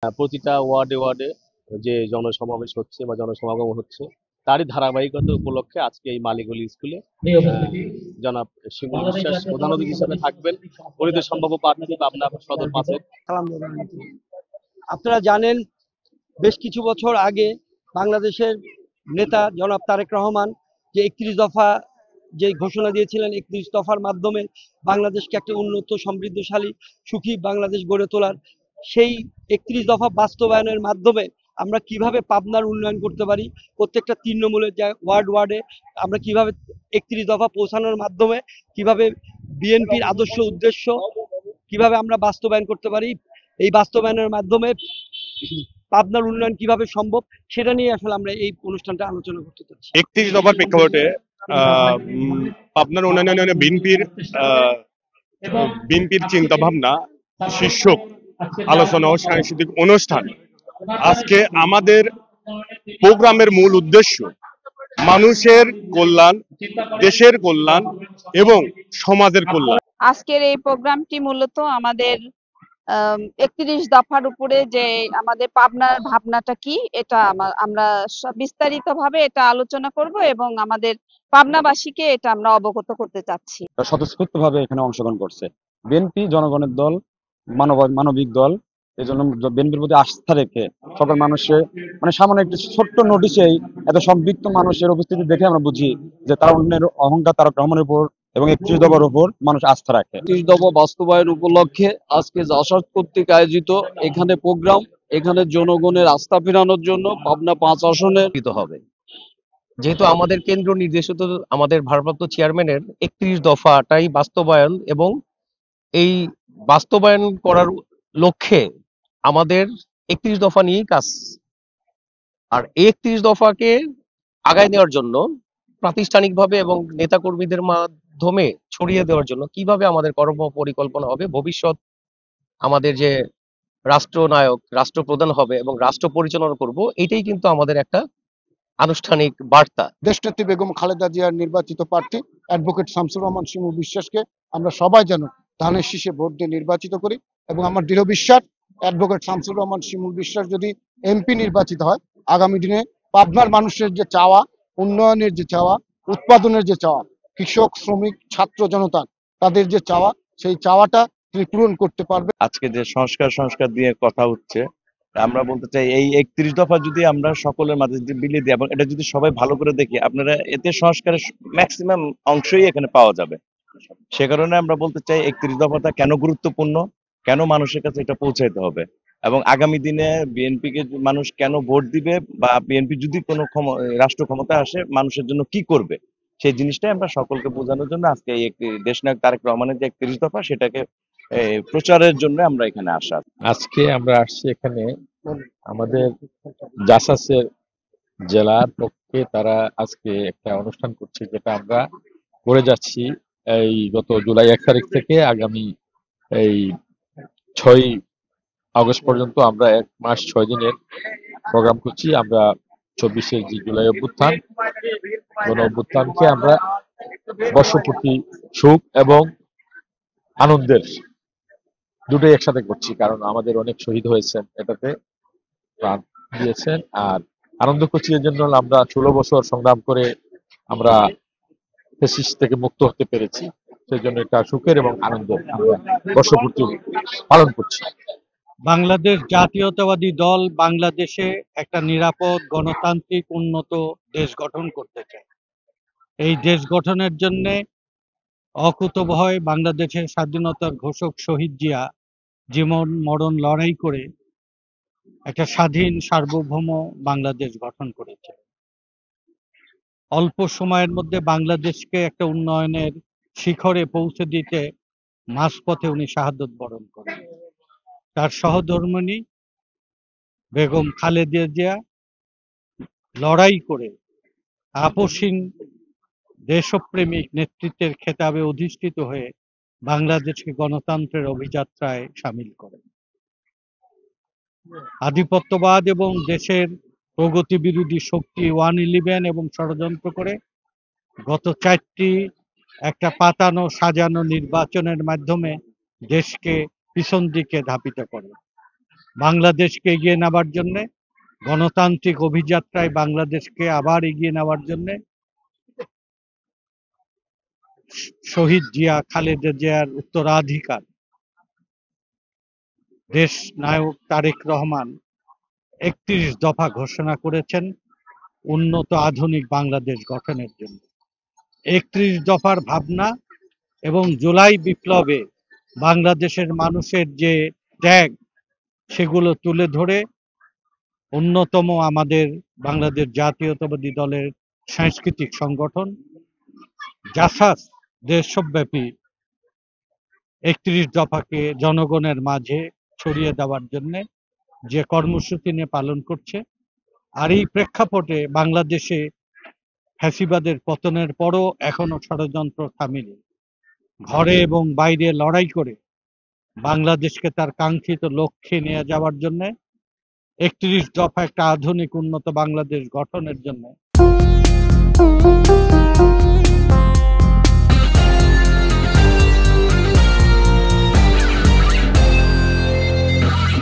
প্রতিটা ওয়ার্ডে ওয়ার্ডে যে জনসমাবেশ হচ্ছে বা জনসমাগম হচ্ছে, তারই ধারাবাহিকতা উপলক্ষে আজকে এই মালিকগলি স্কুলে জনাব শিমুল বিশ্বাস প্রধান অতিথি হিসেবে থাকবেন। পরিবেশ সম্ভাব্য প্রার্থী পাবনা সদর 5-এর। আপনারা জানেন, বেশ কিছু বছর আগে বাংলাদেশের নেতা জনাব তারেক রহমান যে 31 দফা যে ঘোষণা দিয়েছিলেন, 31 দফার মাধ্যমে বাংলাদেশকে একটা উন্নত, সমৃদ্ধশালী, সুখী বাংলাদেশ গড়ে তোলার, সেই 31 দফা বাস্তবায়নের মাধ্যমে আমরা কিভাবে পাবনার উন্নয়ন করতে পারি, প্রত্যেকটা তৃণমূলের ওয়ার্ড ওয়ার্ডে আমরা কিভাবে 31 দফা পৌঁছানোর মাধ্যমে কিভাবে বিএনপির আদর্শ উদ্দেশ্য কিভাবে আমরা বাস্তবায়ন করতে পারি, এই বাস্তবায়নের মাধ্যমে পাবনার উন্নয়ন কিভাবে সম্ভব, সেটা নিয়ে আসলে আমরা এই অনুষ্ঠানটা আলোচনা করতে চাচ্ছি। 31 দফার প্রেক্ষাপটে পাবনার উন্নয়নে বিএনপির চিন্তা ভাবনা শীর্ষক আলোচনা ও সাংস্কৃতিক অনুষ্ঠান। আজকে আমাদের প্রোগ্রামের মূল উদ্দেশ্য মানুষের কল্যাণ, দেশের কল্যাণ এবং সমাজের কল্যাণ। আজকের এই প্রোগ্রামটি মূলত আমাদের 31 দফার উপরে যে আমাদের পাবনার ভাবনাটা কি, এটা আমরা বিস্তারিতভাবে এটা আলোচনা করব এবং আমাদের পাবনাবাসীকে এটা আমরা অবগত করতে চাচ্ছি। স্বতঃস্ফূর্তভাবে এখানে অংশগ্রহণ করছে। বিএনপি জনগণের দল, মানবিক দল। এই জন্য বিএনপির প্রতি আস্থা রেখে সকল মানুষের সামান্য একটি ছোট্ট নোটিশেই এত সম্পৃক্ত মানুষের উপস্থিতি দেখে আমরা বুঝি যে তারা অন্যের অহংকার তারেক রহমানের উপর এবং 31 দফার উপর মানুষ আস্থা রাখে। 31 দফা বাস্তবায়ন উপলক্ষে আজকে জাসাদ কর্তৃক আয়োজিত এখানে প্রোগ্রাম, এখানে জনগণের আস্থা ফেরানোর জন্য পাবনা 5 আসনে হবে। যেহেতু আমাদের কেন্দ্র নির্দেশিত আমাদের ভারপ্রাপ্ত চেয়ারম্যানের 31 দফাটাই বাস্তবায়ন, এবং এই বাস্তবায়ন করার লক্ষ্যে আমাদের 31 দফা নিয়েই কাজ। আর 31 দফাকে আগায় নেওয়ার জন্য প্রাতিষ্ঠানিকভাবে এবং নেতাকর্মীদের মাধ্যমে ছড়িয়ে দেওয়ার জন্য কিভাবে আমাদের কর্ম পরিকল্পনা হবে, ভবিষ্যৎ আমাদের যে রাষ্ট্রনায়ক, রাষ্ট্রপ্রধান হবে এবং রাষ্ট্র পরিচালনা করব, এটাই কিন্তু আমাদের একটা আনুষ্ঠানিক বার্তা। দেশনেত্রী বেগম খালেদা জিয়ার নির্বাচিত প্রার্থী অ্যাডভোকেট শামসুর রহমান শিমুল বিশ্বাসকে আমরা সবাই যেন ধানের শীষে ভোট দিয়ে নির্বাচিত করি, এবং আমার দৃঢ় বিশ্বাস অ্যাডভোকেট শামসুর রহমান শিমুল বিশ্বাস যদি এমপি নির্বাচিত হয়, আগামী দিনে পাবনার মানুষের যে চাওয়া, উন্নয়নের যে চাওয়া, উৎপাদনের যে চাওয়া, কৃষক, শ্রমিক, ছাত্র জনতা তাদের যে চাওয়া, সেই চাওয়াটা তিনি পূরণ করতে পারবে। আজকে যে সংস্কার দিয়ে কথা হচ্ছে, আমরা বলতে চাই এই 31 দফা যদি আমরা সকলের মাঝে বিলিয়ে দিই এবং এটা যদি সবাই ভালো করে দেখি, আপনারা এতে সংস্কারের ম্যাক্সিমাম অংশই এখানে পাওয়া যাবে। সে কারণে আমরা বলতে চাই 31 দফাটা কেন গুরুত্বপূর্ণ, কেন মানুষের কাছে এটা পৌঁছাইতে হবে, এবং আগামী দিনে বিএনপি কে মানুষ কেন ভোট দিবে, বা বিএনপি যদি কোনো রাষ্ট্র ক্ষমতা আসে মানুষের জন্য কি করবে, সেই জিনিসটাই আমরা সকলকে বোঝানোর জন্য আজকে এই দেশনায়ক তারেক রহমানের যে 31 দফা, সেটাকে প্রচারের জন্য আমরা এখানে আসা। আজকে আমরা আসছি এখানে আমাদের জাসাসের জেলার পক্ষে, তারা আজকে একটা অনুষ্ঠান করছে যেটা আমরা করে যাচ্ছি এই গত জুলাই 1 তারিখ থেকে আগামী এই 6 আগস্ট পর্যন্ত। আমরা 1 মাস 6 দিনের প্রোগ্রাম করছি। আমরা 24 যে জুলাই অভ্যুত্থান, গণ অভ্যুত্থানকে আমরা বর্ষপূর্তি সুখ এবং আনন্দের দুটোই একসাথে করছি, কারণ আমাদের অনেক শহীদ হয়েছেন, এটাতে প্রাণ দিয়েছেন। আর আনন্দ করছি এর জন্য আমরা 16 বছর সংগ্রাম করে আমরা ফ্যাসিস্ট থেকে মুক্ত হতে পেরেছি, সেই জন্য এটা সুখের এবং আনন্দের আমরা বর্ষপূর্তি পালন করছি। বাংলাদেশ জাতীয়তাবাদী দল বাংলাদেশে একটা নিরাপদ, গণতান্ত্রিক, উন্নত দেশ গঠন করতে চায়। এই দেশ গঠনের জন্য অকুতোভয় বাংলাদেশের স্বাধীনতার ঘোষক শহীদ জিয়া জীবন মরণ লড়াই করে একটা স্বাধীন, সার্বভৌম বাংলাদেশ গঠন করেছে। অল্প সময়ের মধ্যে বাংলাদেশকে একটা উন্নয়নের শিখরে পৌঁছে দিতে মাঝপথে উনি শাহাদত বরণ করেন। তার সহধর্মিণী বেগম খালেদা জিয়া লড়াই করে আপসহীন দেশপ্রেমিক নেতৃত্বের খেতাবে অধিষ্ঠিত হয়ে বাংলাদেশকে গণতন্ত্রের অভিযাত্রায় সামিল করেন। আধিপত্যবাদ এবং দেশের প্রগতি বিরোধী শক্তি 111 এবং ষড়যন্ত্র করে গত 4টি একটা পাতানো সাজানো নির্বাচনের মাধ্যমে দেশকে পিছন দিকে ধাপিত করে। বাংলাদেশকে এগিয়ে নেবার জন্য, গণতান্ত্রিক অভিযাত্রায় বাংলাদেশকে আবার এগিয়ে নেওয়ার জন্য শহীদ জিয়া খালেদা জিয়ার উত্তরাধিকার দেশ নায়ক তারেক রহমান ৩১ দফা ঘোষণা করেছেন উন্নত আধুনিক বাংলাদেশ গঠনের জন্য। ৩১ দফার ভাবনা এবং জুলাই বিপ্লবে বাংলাদেশের মানুষের যে ত্যাগ সেগুলো তুলে ধরে অন্যতম আমাদের বাংলাদেশ জাতীয়তাবাদী দলের সাংস্কৃতিক সংগঠন জাসাস দেশব্যাপী ৩১ দফাকে জনগণের মাঝে ছড়িয়ে দেওয়ার জন্য যে কর্মসূচি নিয়ে পালন করছে। আর এই প্রেক্ষাপটে বাংলাদেশে ফ্যাসিবাদের পতনের পরও এখনো ষড়যন্ত্র থামেনি। ঘরে এবং বাইরে লড়াই করে বাংলাদেশকে তার কাঙ্ক্ষিত লক্ষ্যে নিয়ে যাওয়ার জন্য ৩১ দফা একটা আধুনিক উন্নত বাংলাদেশ গঠনের জন্য